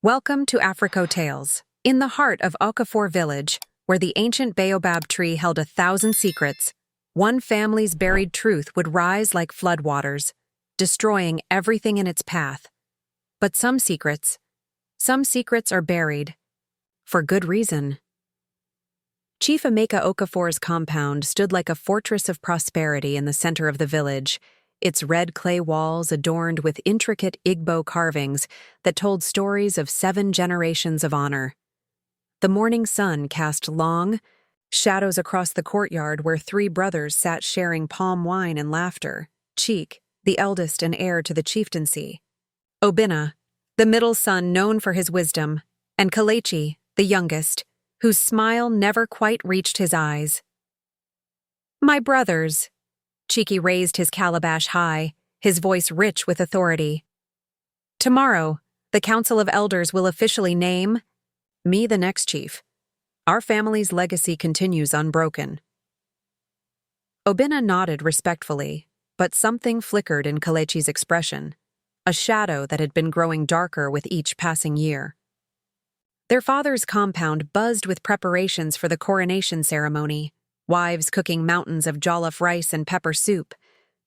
Welcome to Folktales. In the heart of Okafor village, where the ancient baobab tree held 1,000 secrets, one family's buried truth would rise like floodwaters, destroying everything in its path. But some secrets are buried. For good reason. Chief Emeka Okafor's compound stood like a fortress of prosperity in the center of the village, its red clay walls adorned with intricate Igbo carvings that told stories of 7 generations of honor. The morning sun cast long shadows across the courtyard where 3 brothers sat sharing palm wine and laughter. Cheek, the eldest and heir to the chieftaincy; Obinna, the middle son known for his wisdom; and Kelechi, the youngest, whose smile never quite reached his eyes. "My brothers," Cheeky raised his calabash high, his voice rich with authority. "Tomorrow, the Council of Elders will officially name me the next chief. Our family's legacy continues unbroken." Obinna nodded respectfully, but something flickered in Kelechi's expression, a shadow that had been growing darker with each passing year. Their father's compound buzzed with preparations for the coronation ceremony. Wives cooking mountains of jollof rice and pepper soup,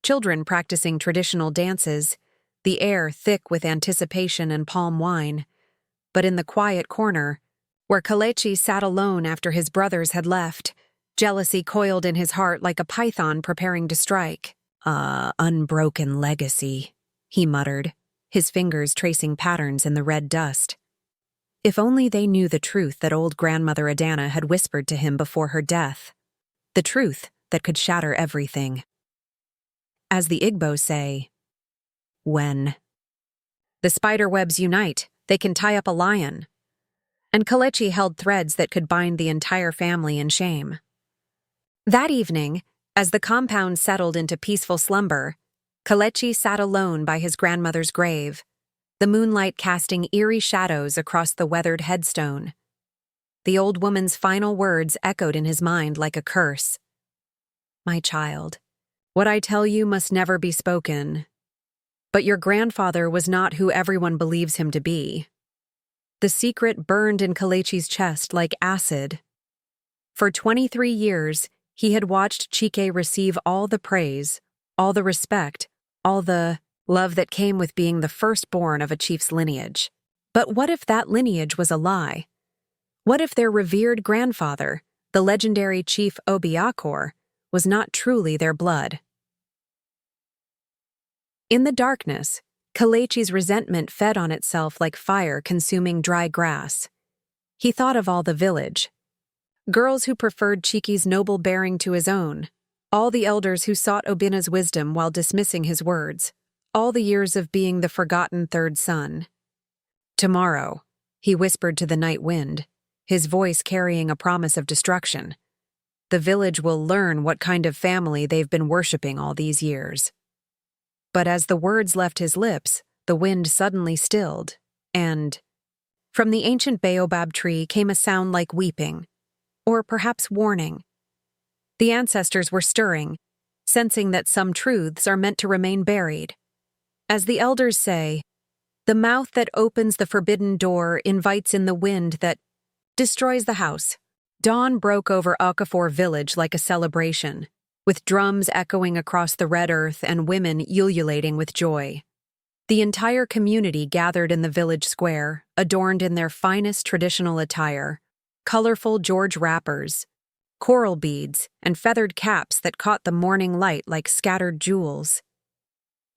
children practicing traditional dances, the air thick with anticipation and palm wine. But in the quiet corner, where Kelechi sat alone after his brothers had left, jealousy coiled in his heart like a python preparing to strike. Unbroken legacy," he muttered, his fingers tracing patterns in the red dust. If only they knew the truth that old grandmother Adana had whispered to him before her death. The truth that could shatter everything. As the Igbo say, when the spider webs unite, they can tie up a lion. And Kelechi held threads that could bind the entire family in shame. That evening, as the compound settled into peaceful slumber, Kelechi sat alone by his grandmother's grave, the moonlight casting eerie shadows across the weathered headstone. The old woman's final words echoed in his mind like a curse. "My child, what I tell you must never be spoken. But your grandfather was not who everyone believes him to be." The secret burned in Kelechi's chest like acid. For 23 years, he had watched Chike receive all the praise, all the respect, all the love that came with being the firstborn of a chief's lineage. But what if that lineage was a lie? What if their revered grandfather, the legendary chief Okafor, was not truly their blood? In the darkness, Kelechi's resentment fed on itself like fire consuming dry grass. He thought of all the village. Girls who preferred Chiki's noble bearing to his own, all the elders who sought Obinna's wisdom while dismissing his words, all the years of being the forgotten third son. "Tomorrow," he whispered to the night wind, his voice carrying a promise of destruction. "The village will learn what kind of family they've been worshipping all these years." But as the words left his lips, the wind suddenly stilled, and from the ancient baobab tree came a sound like weeping, or perhaps warning. The ancestors were stirring, sensing that some truths are meant to remain buried. As the elders say, the mouth that opens the forbidden door invites in the wind that destroys the house. Dawn broke over Okafor village like a celebration, with drums echoing across the red earth and women ululating with joy. The entire community gathered in the village square, adorned in their finest traditional attire, colorful George wrappers, coral beads, and feathered caps that caught the morning light like scattered jewels.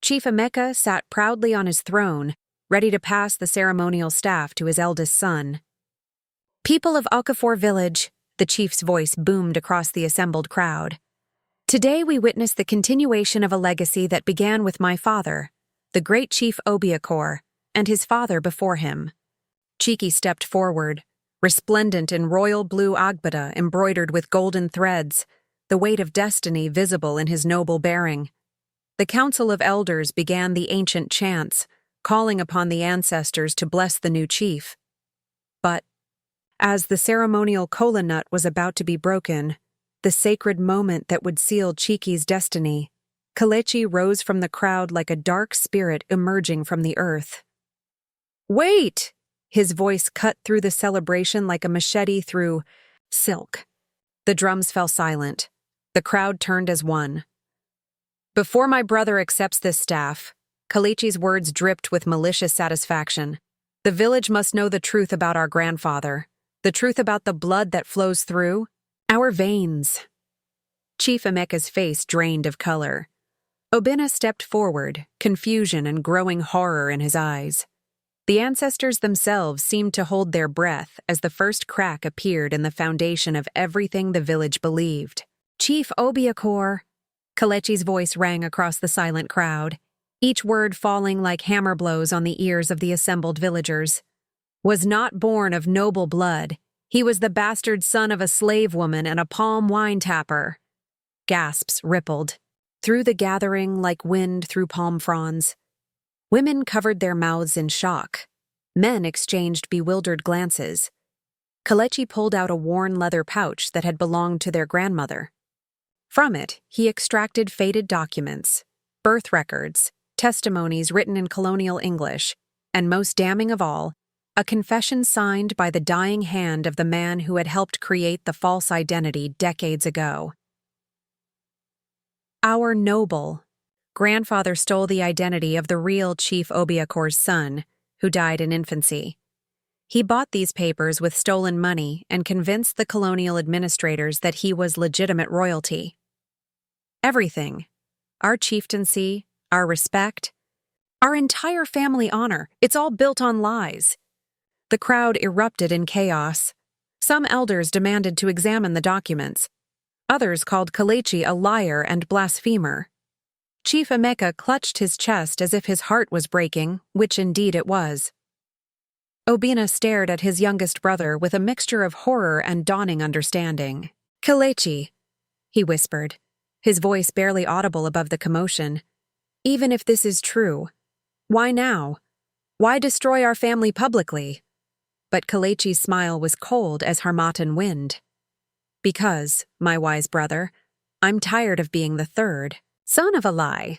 Chief Emeka sat proudly on his throne, ready to pass the ceremonial staff to his eldest son. "People of Okafor village," the chief's voice boomed across the assembled crowd. "Today we witness the continuation of a legacy that began with my father, the great chief Okafor, and his father before him." Chiki stepped forward, resplendent in royal blue agbada embroidered with golden threads, the weight of destiny visible in his noble bearing. The Council of Elders began the ancient chants, calling upon the ancestors to bless the new chief. But as the ceremonial kola nut was about to be broken, the sacred moment that would seal Chiki's destiny, Kelechi rose from the crowd like a dark spirit emerging from the earth. "Wait!" his voice cut through the celebration like a machete through silk. The drums fell silent. The crowd turned as one. Before my brother accepts this staff, Kelechi's words dripped with malicious satisfaction. The village must know the truth about our grandfather, the truth about the blood that flows through our veins. Chief Emeka's face drained of color. Obinna stepped forward, confusion and growing horror in his eyes. The ancestors themselves seemed to hold their breath as the first crack appeared in the foundation of everything the village believed. Chief Obiakor, Kelechi's voice rang across the silent crowd, each word falling like hammer blows on the ears of the assembled villagers. Was not born of noble blood. He was the bastard son of a slave woman and a palm wine tapper. Gasps rippled through the gathering like wind through palm fronds. Women covered their mouths in shock. Men exchanged bewildered glances. Kelechi pulled out a worn leather pouch that had belonged to their grandmother. From it, he extracted faded documents, birth records, testimonies written in colonial English, and most damning of all, a confession signed by the dying hand of the man who had helped create the false identity decades ago. Our noble grandfather stole the identity of the real Chief Obiakor's son, who died in infancy. He bought these papers with stolen money and convinced the colonial administrators that he was legitimate royalty. Everything, our chieftaincy, our respect, our entire family honor, it's all built on lies. The crowd erupted in chaos. Some elders demanded to examine the documents. Others called Kelechi a liar and blasphemer. Chief Emeka clutched his chest as if his heart was breaking, which indeed it was. Obinna stared at his youngest brother with a mixture of horror and dawning understanding. "Kelechi," he whispered, his voice barely audible above the commotion. "Even if this is true, why now? Why destroy our family publicly?" But Kelechi's smile was cold as Harmattan wind. "Because, my wise brother, I'm tired of being the third son of a lie.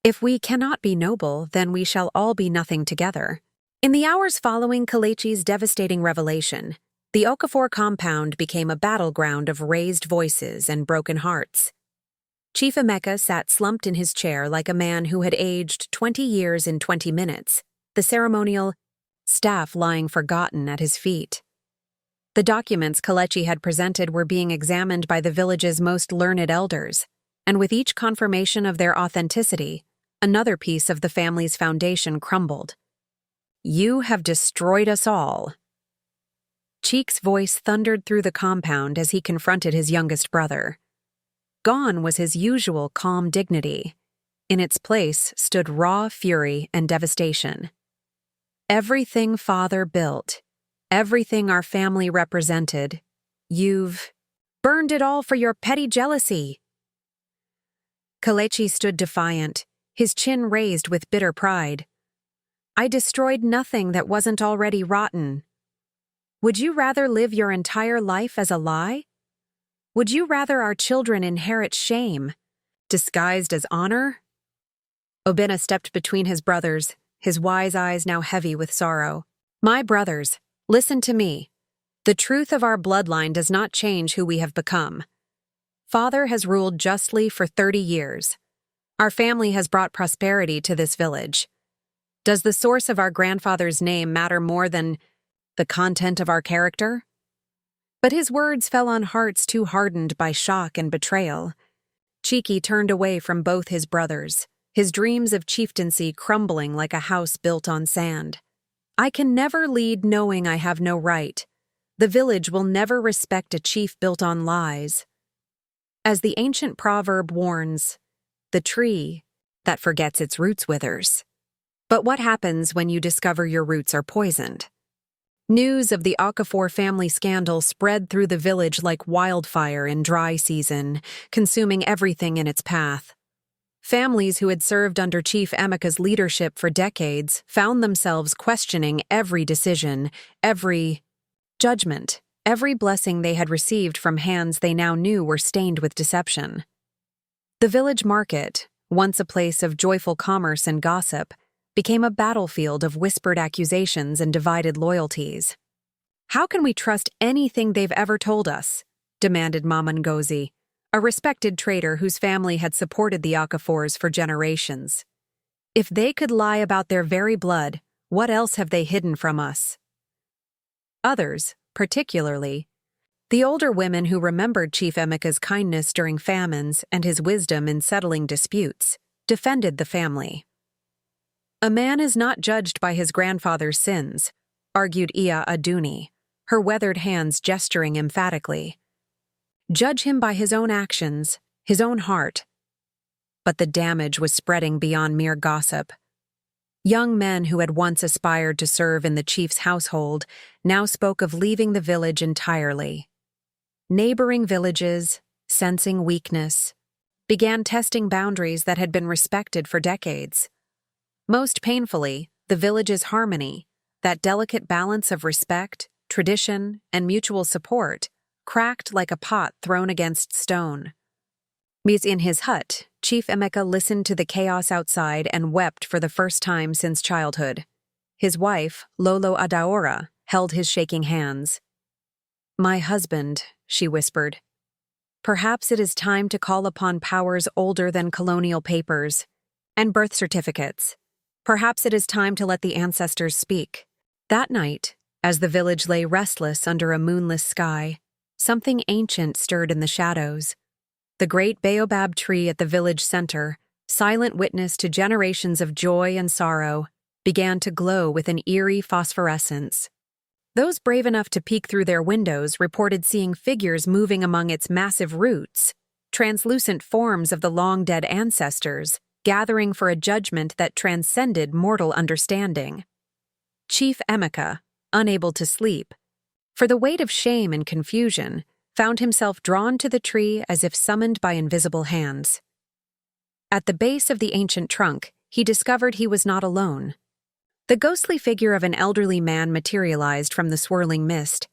If we cannot be noble, then we shall all be nothing together." In the hours following Kelechi's devastating revelation, the Okafor compound became a battleground of raised voices and broken hearts. Chief Emeka sat slumped in his chair like a man who had aged 20 years in 20 minutes, the ceremonial staff lying forgotten at his feet. The documents Kelechi had presented were being examined by the village's most learned elders, and with each confirmation of their authenticity, another piece of the family's foundation crumbled. "You have destroyed us all." Cheek's voice thundered through the compound as he confronted his youngest brother. Gone was his usual calm dignity. In its place stood raw fury and devastation. "Everything Father built, everything our family represented, you've burned it all for your petty jealousy." Kelechi stood defiant, his chin raised with bitter pride. "I destroyed nothing that wasn't already rotten. Would you rather live your entire life as a lie? Would you rather our children inherit shame, disguised as honor?" Obinna stepped between his brothers, his wise eyes now heavy with sorrow. "My brothers, listen to me. The truth of our bloodline does not change who we have become. Father has ruled justly for 30 years. Our family has brought prosperity to this village. Does the source of our grandfather's name matter more than the content of our character?" But his words fell on hearts too hardened by shock and betrayal. Cheeky turned away from both his brothers, his dreams of chieftaincy crumbling like a house built on sand. "I can never lead knowing I have no right. The village will never respect a chief built on lies. As the ancient proverb warns, the tree that forgets its roots withers. But what happens when you discover your roots are poisoned?" News of the Okafor family scandal spread through the village like wildfire in dry season, consuming everything in its path. Families who had served under Chief Emeka's leadership for decades found themselves questioning every decision, every judgment, every blessing they had received from hands they now knew were stained with deception. The village market, once a place of joyful commerce and gossip, became a battlefield of whispered accusations and divided loyalties. "How can we trust anything they've ever told us?" demanded Mama Ngozi, a respected trader whose family had supported the Okafors for generations. "If they could lie about their very blood, what else have they hidden from us?" Others, particularly the older women who remembered Chief Emeka's kindness during famines and his wisdom in settling disputes, defended the family. "A man is not judged by his grandfather's sins," argued Iya Aduni, her weathered hands gesturing emphatically. "Judge him by his own actions, his own heart." But the damage was spreading beyond mere gossip. Young men who had once aspired to serve in the chief's household now spoke of leaving the village entirely. Neighboring villages, sensing weakness, began testing boundaries that had been respected for decades. Most painfully, the village's harmony, that delicate balance of respect, tradition, and mutual support, cracked like a pot thrown against stone. In his hut, Chief Emeka listened to the chaos outside and wept for the first time since childhood. His wife, Lolo Adaora, held his shaking hands. "My husband," she whispered. "Perhaps it is time to call upon powers older than colonial papers and birth certificates. Perhaps it is time to let the ancestors speak." That night, as the village lay restless under a moonless sky, something ancient stirred in the shadows. The great baobab tree at the village center, silent witness to generations of joy and sorrow, began to glow with an eerie phosphorescence. Those brave enough to peek through their windows reported seeing figures moving among its massive roots, translucent forms of the long-dead ancestors, gathering for a judgment that transcended mortal understanding. Chief Emeka, unable to sleep, for the weight of shame and confusion, found himself drawn to the tree as if summoned by invisible hands. At the base of the ancient trunk, he discovered he was not alone. The ghostly figure of an elderly man materialized from the swirling mist,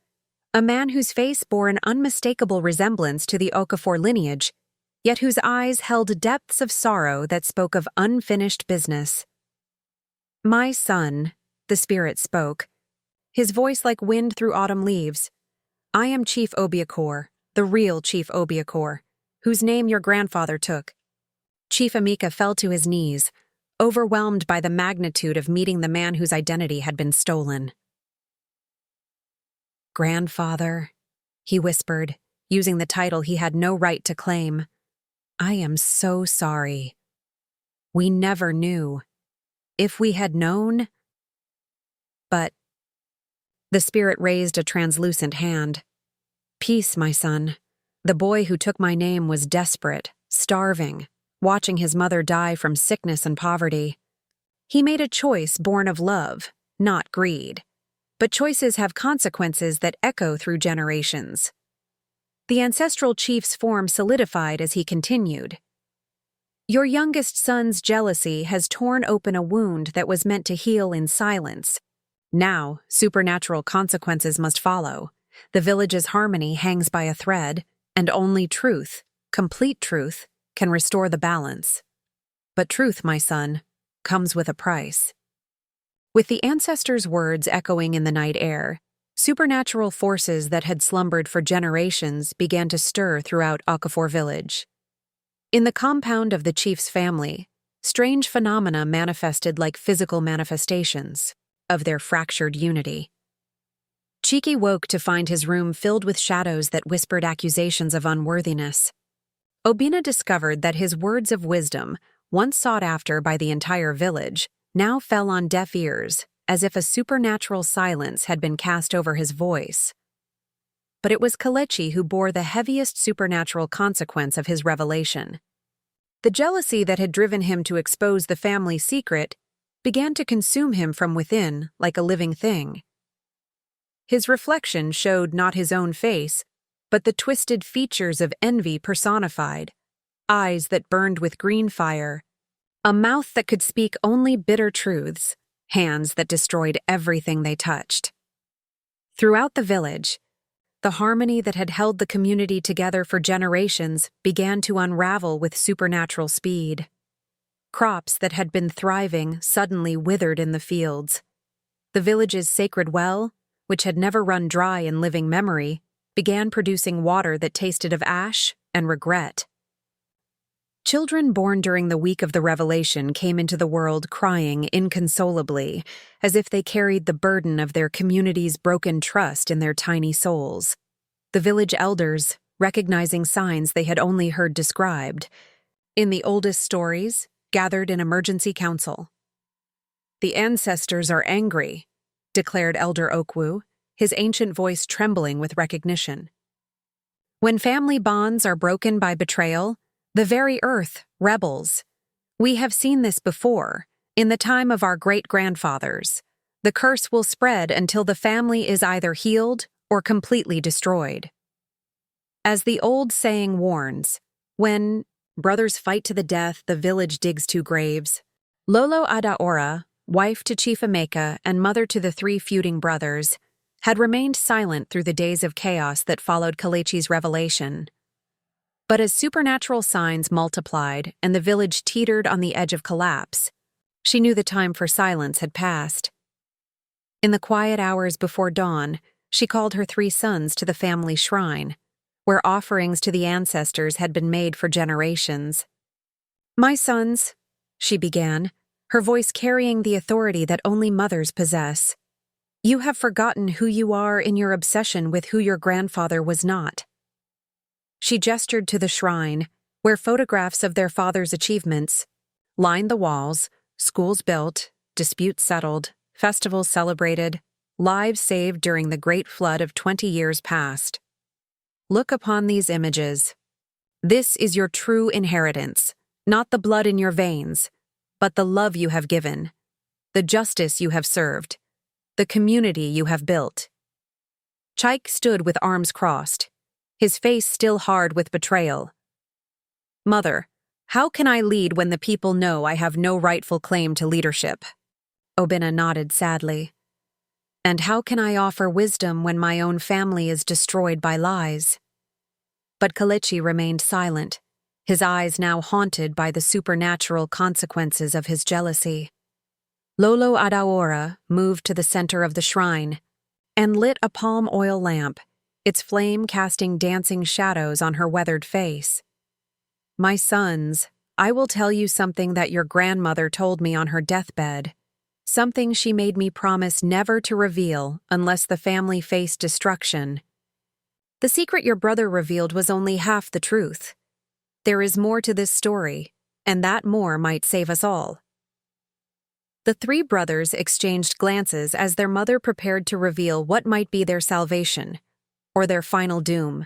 a man whose face bore an unmistakable resemblance to the Okafor lineage, yet whose eyes held depths of sorrow that spoke of unfinished business. "My son," the spirit spoke, his voice like wind through autumn leaves. "I am Chief Obiakor, the real Chief Obiakor, whose name your grandfather took." Chief Emeka fell to his knees, overwhelmed by the magnitude of meeting the man whose identity had been stolen. "Grandfather," he whispered, using the title he had no right to claim. "I am so sorry. We never knew. If we had known—" But the spirit raised a translucent hand. "Peace, my son. The boy who took my name was desperate, starving, watching his mother die from sickness and poverty. He made a choice born of love, not greed. But choices have consequences that echo through generations." The ancestral chief's form solidified as he continued. "Your youngest son's jealousy has torn open a wound that was meant to heal in silence. Now, supernatural consequences must follow. The village's harmony hangs by a thread, and only truth, complete truth, can restore the balance. But truth, my son, comes with a price." With the ancestors' words echoing in the night air, supernatural forces that had slumbered for generations began to stir throughout Okafor village. In the compound of the chief's family, strange phenomena manifested like physical manifestations of their fractured unity. Chiki woke to find his room filled with shadows that whispered accusations of unworthiness. Obina discovered that his words of wisdom, once sought after by the entire village, now fell on deaf ears, as if a supernatural silence had been cast over his voice. But it was Kelechi who bore the heaviest supernatural consequence of his revelation. The jealousy that had driven him to expose the family secret began to consume him from within like a living thing. His reflection showed not his own face, but the twisted features of envy personified, eyes that burned with green fire, a mouth that could speak only bitter truths, hands that destroyed everything they touched. Throughout the village, the harmony that had held the community together for generations began to unravel with supernatural speed. Crops that had been thriving suddenly withered in the fields. The village's sacred well, which had never run dry in living memory, began producing water that tasted of ash and regret. Children born during the week of the revelation came into the world crying inconsolably, as if they carried the burden of their community's broken trust in their tiny souls. The village elders, recognizing signs they had only heard described, in the oldest stories, gathered in emergency council. "The ancestors are angry," declared Elder Okwu, his ancient voice trembling with recognition. "When family bonds are broken by betrayal, the very earth rebels. We have seen this before, in the time of our great-grandfathers. The curse will spread until the family is either healed or completely destroyed. As the old saying warns, when brothers fight to the death, the village digs two graves. Lolo Adaora, wife to Chief Emeka and mother to the three feuding brothers, had remained silent through the days of chaos that followed Kelechi's revelation. But as supernatural signs multiplied and the village teetered on the edge of collapse, she knew the time for silence had passed. In the quiet hours before dawn, she called her three sons to the family shrine, where offerings to the ancestors had been made for generations. "My sons," she began, her voice carrying the authority that only mothers possess, "you have forgotten who you are in your obsession with who your grandfather was not." She gestured to the shrine, where photographs of their father's achievements lined the walls, schools built, disputes settled, festivals celebrated, lives saved during the great flood of 20 years past. "Look upon these images. This is your true inheritance, not the blood in your veins, but the love you have given, the justice you have served, the community you have built." Chaik stood with arms crossed, his face still hard with betrayal. "Mother, how can I lead when the people know I have no rightful claim to leadership?" Obinna nodded sadly. "And how can I offer wisdom when my own family is destroyed by lies?" But Kelechi remained silent, his eyes now haunted by the supernatural consequences of his jealousy. Lolo Adaora moved to the center of the shrine and lit a palm oil lamp, its flame casting dancing shadows on her weathered face. "My sons, I will tell you something that your grandmother told me on her deathbed, something she made me promise never to reveal unless the family faced destruction. The secret your brother revealed was only half the truth. There is more to this story, and that more might save us all." The three brothers exchanged glances as their mother prepared to reveal what might be their salvation, or their final doom.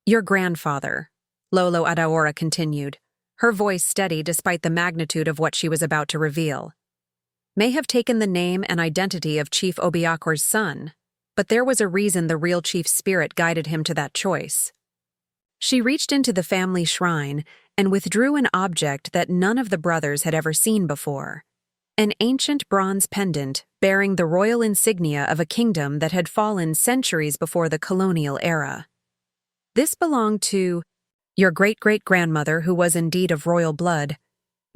"Your grandfather," Lolo Adaora continued, her voice steady despite the magnitude of what she was about to reveal, "may have taken the name and identity of Chief Obiakor's son, but there was a reason the real chief's spirit guided him to that choice." She reached into the family shrine and withdrew an object that none of the brothers had ever seen before, an ancient bronze pendant bearing the royal insignia of a kingdom that had fallen centuries before the colonial era. "This belonged to your great-great-grandmother, who was indeed of royal blood,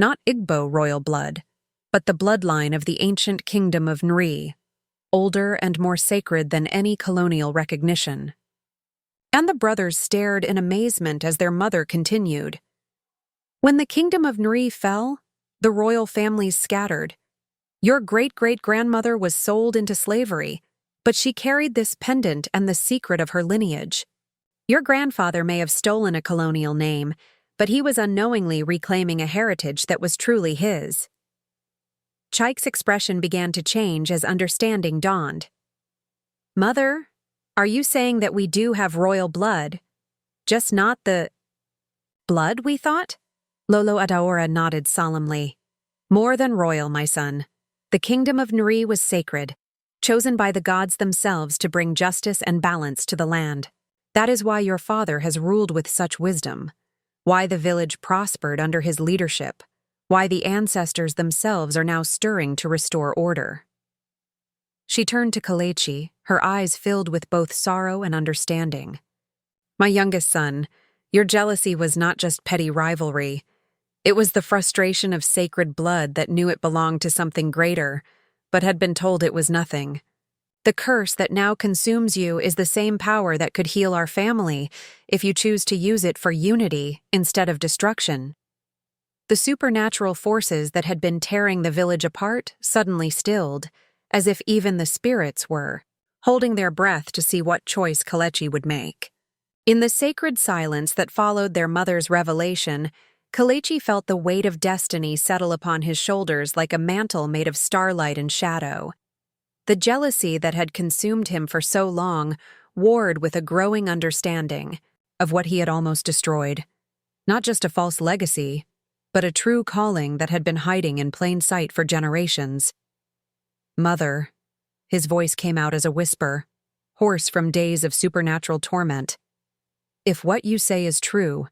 not Igbo royal blood, but the bloodline of the ancient kingdom of Nri, older and more sacred than any colonial recognition." And the brothers stared in amazement as their mother continued. "When the kingdom of Nri fell, the royal families scattered. Your great-great-grandmother was sold into slavery, but she carried this pendant and the secret of her lineage. Your grandfather may have stolen a colonial name, but he was unknowingly reclaiming a heritage that was truly his." Chaik's expression began to change as understanding dawned. "Mother, are you saying that we do have royal blood, just not the blood we thought?" Lolo Adaora nodded solemnly. "More than royal, my son. The kingdom of Nri was sacred, chosen by the gods themselves to bring justice and balance to the land. That is why your father has ruled with such wisdom, why the village prospered under his leadership, why the ancestors themselves are now stirring to restore order." She turned to Kelechi, her eyes filled with both sorrow and understanding. "My youngest son, your jealousy was not just petty rivalry. It was the frustration of sacred blood that knew it belonged to something greater, but had been told it was nothing. The curse that now consumes you is the same power that could heal our family if you choose to use it for unity instead of destruction. The supernatural forces that had been tearing the village apart suddenly stilled, as if even the spirits were, holding their breath to see what choice Kelechi would make. In the sacred silence that followed their mother's revelation, Kelechi felt the weight of destiny settle upon his shoulders like a mantle made of starlight and shadow. The jealousy that had consumed him for so long warred with a growing understanding of what he had almost destroyed. Not just a false legacy, but a true calling that had been hiding in plain sight for generations. "Mother," his voice came out as a whisper, hoarse from days of supernatural torment. "If what you say is true,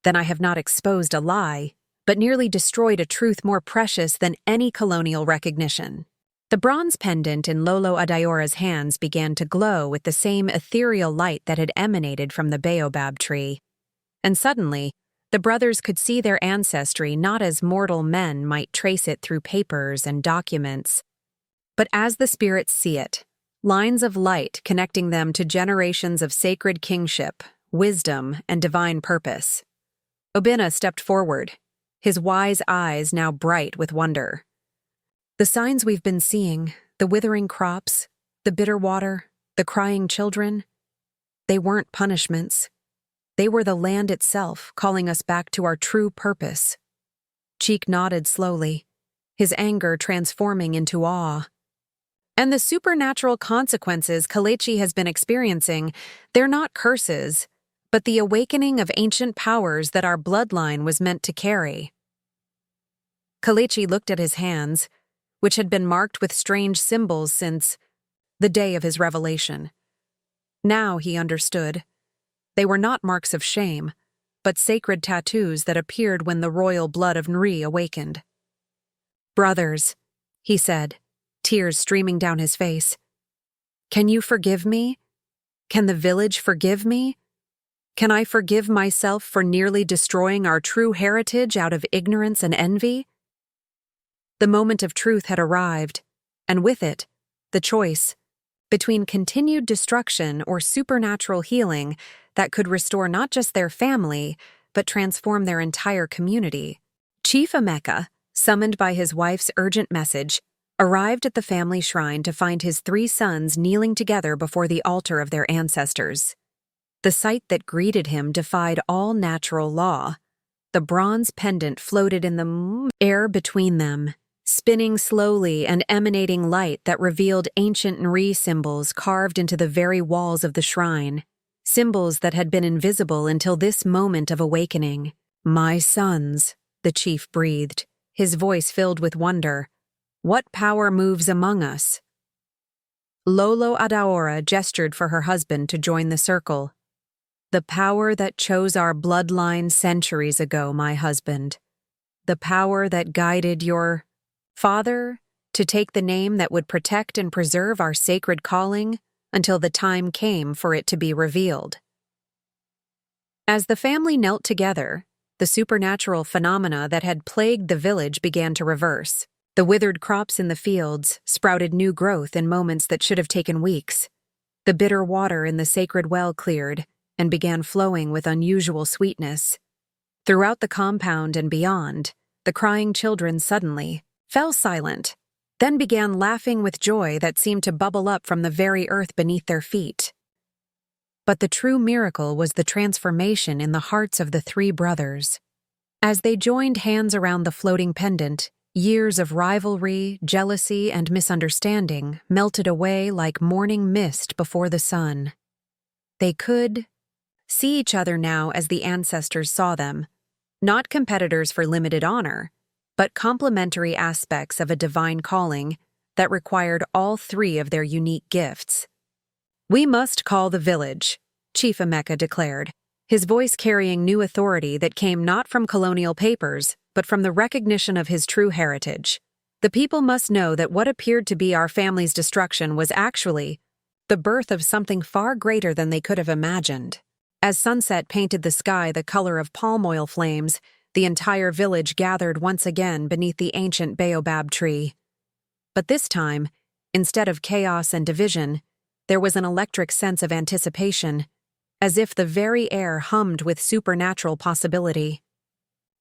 then I have not exposed a lie, but nearly destroyed a truth more precious than any colonial recognition." The bronze pendant in Lolo Adaora's hands began to glow with the same ethereal light that had emanated from the baobab tree. And suddenly, the brothers could see their ancestry not as mortal men might trace it through papers and documents, but as the spirits see it, lines of light connecting them to generations of sacred kingship, wisdom, and divine purpose. Obinna stepped forward, his wise eyes now bright with wonder. "The signs we've been seeing, the withering crops, the bitter water, the crying children, they weren't punishments. They were the land itself calling us back to our true purpose." Cheek nodded slowly, his anger transforming into awe. "And the supernatural consequences Kelechi has been experiencing, they're not curses, but the awakening of ancient powers that our bloodline was meant to carry." Kelechi looked at his hands, which had been marked with strange symbols since the day of his revelation. Now he understood. They were not marks of shame, but sacred tattoos that appeared when the royal blood of Nri awakened. "Brothers," he said, tears streaming down his face, "can you forgive me? Can the village forgive me? Can I forgive myself for nearly destroying our true heritage out of ignorance and envy?" The moment of truth had arrived, and with it, the choice between continued destruction or supernatural healing that could restore not just their family, but transform their entire community. Chief Emeka, summoned by his wife's urgent message, arrived at the family shrine to find his 3 sons kneeling together before the altar of their ancestors. The sight that greeted him defied all natural law. The bronze pendant floated in the air between them, spinning slowly and emanating light that revealed ancient Nri symbols carved into the very walls of the shrine, symbols that had been invisible until this moment of awakening. "My sons," the chief breathed, his voice filled with wonder. "What power moves among us?" Lolo Adaora gestured for her husband to join the circle. "The power that chose our bloodline centuries ago, my husband. The power that guided your father to take the name that would protect and preserve our sacred calling until the time came for it to be revealed." As the family knelt together, the supernatural phenomena that had plagued the village began to reverse. The withered crops in the fields sprouted new growth in moments that should have taken weeks. The bitter water in the sacred well cleared and began flowing with unusual sweetness. Throughout the compound and beyond, the crying children suddenly fell silent, then began laughing with joy that seemed to bubble up from the very earth beneath their feet. But the true miracle was the transformation in the hearts of the 3 brothers. As they joined hands around the floating pendant, years of rivalry, jealousy, and misunderstanding melted away like morning mist before the sun. They could see each other now as the ancestors saw them, not competitors for limited honor, but complementary aspects of a divine calling that required all 3 of their unique gifts. "We must call the village," Chief Emeka declared, his voice carrying new authority that came not from colonial papers, but from the recognition of his true heritage. "The people must know that what appeared to be our family's destruction was actually the birth of something far greater than they could have imagined." As sunset painted the sky the color of palm oil flames, The entire village gathered once again beneath the ancient baobab tree. But this time, instead of chaos and division, there was an electric sense of anticipation, as if the very air hummed with supernatural possibility.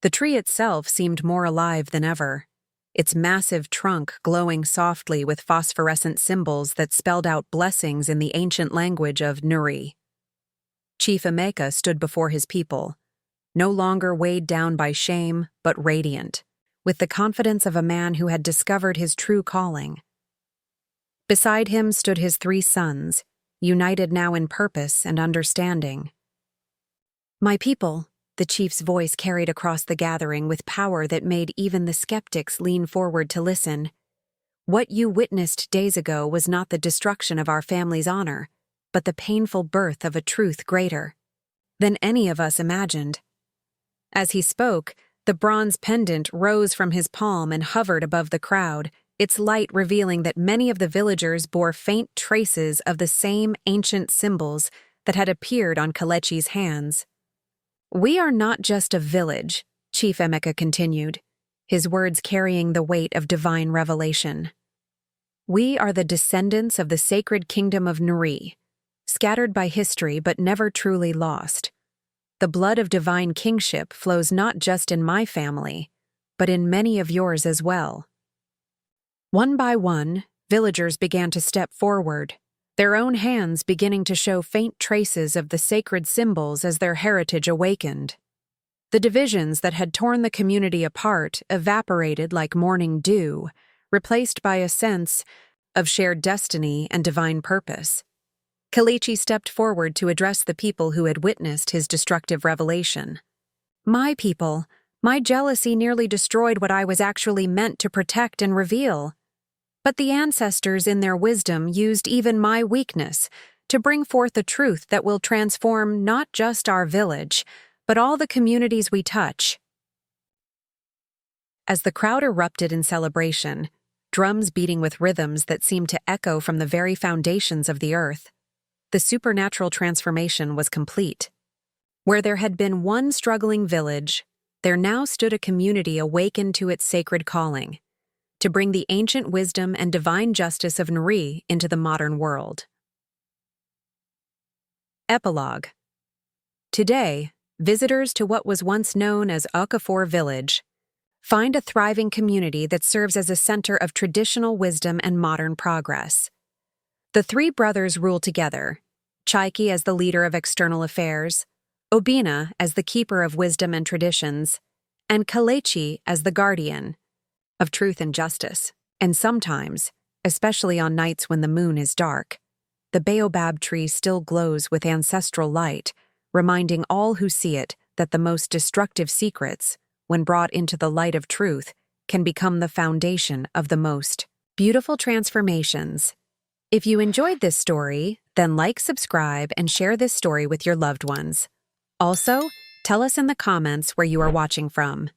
The tree itself seemed more alive than ever, its massive trunk glowing softly with phosphorescent symbols that spelled out blessings in the ancient language of Nuri. Chief Emeka stood before his people, no longer weighed down by shame, but radiant, with the confidence of a man who had discovered his true calling. Beside him stood his 3 sons, united now in purpose and understanding. "My people," the chief's voice carried across the gathering with power that made even the skeptics lean forward to listen. "What you witnessed days ago was not the destruction of our family's honor, but the painful birth of a truth greater than any of us imagined." As he spoke, the bronze pendant rose from his palm and hovered above the crowd, its light revealing that many of the villagers bore faint traces of the same ancient symbols that had appeared on Kelechi's hands. "We are not just a village," Chief Emeka continued, his words carrying the weight of divine revelation. "We are the descendants of the sacred kingdom of Nuri, scattered by history but never truly lost. The blood of divine kingship flows not just in my family, but in many of yours as well." One by one, villagers began to step forward, their own hands beginning to show faint traces of the sacred symbols as their heritage awakened. The divisions that had torn the community apart evaporated like morning dew, replaced by a sense of shared destiny and divine purpose. Kelechi stepped forward to address the people who had witnessed his destructive revelation. "My people, my jealousy nearly destroyed what I was actually meant to protect and reveal. But the ancestors in their wisdom used even my weakness to bring forth a truth that will transform not just our village, but all the communities we touch." As the crowd erupted in celebration, drums beating with rhythms that seemed to echo from the very foundations of the earth, the supernatural transformation was complete. Where there had been one struggling village, there now stood a community awakened to its sacred calling, to bring the ancient wisdom and divine justice of Nuri into the modern world. Epilogue. Today, visitors to what was once known as Okafor village find a thriving community that serves as a center of traditional wisdom and modern progress. The 3 brothers rule together, Chaiki as the leader of external affairs, Obina as the keeper of wisdom and traditions, and Kelechi as the guardian of truth and justice. And sometimes, especially on nights when the moon is dark, the baobab tree still glows with ancestral light, reminding all who see it that the most destructive secrets, when brought into the light of truth, can become the foundation of the most beautiful transformations. If you enjoyed this story, then like, subscribe, and share this story with your loved ones. Also, tell us in the comments where you are watching from.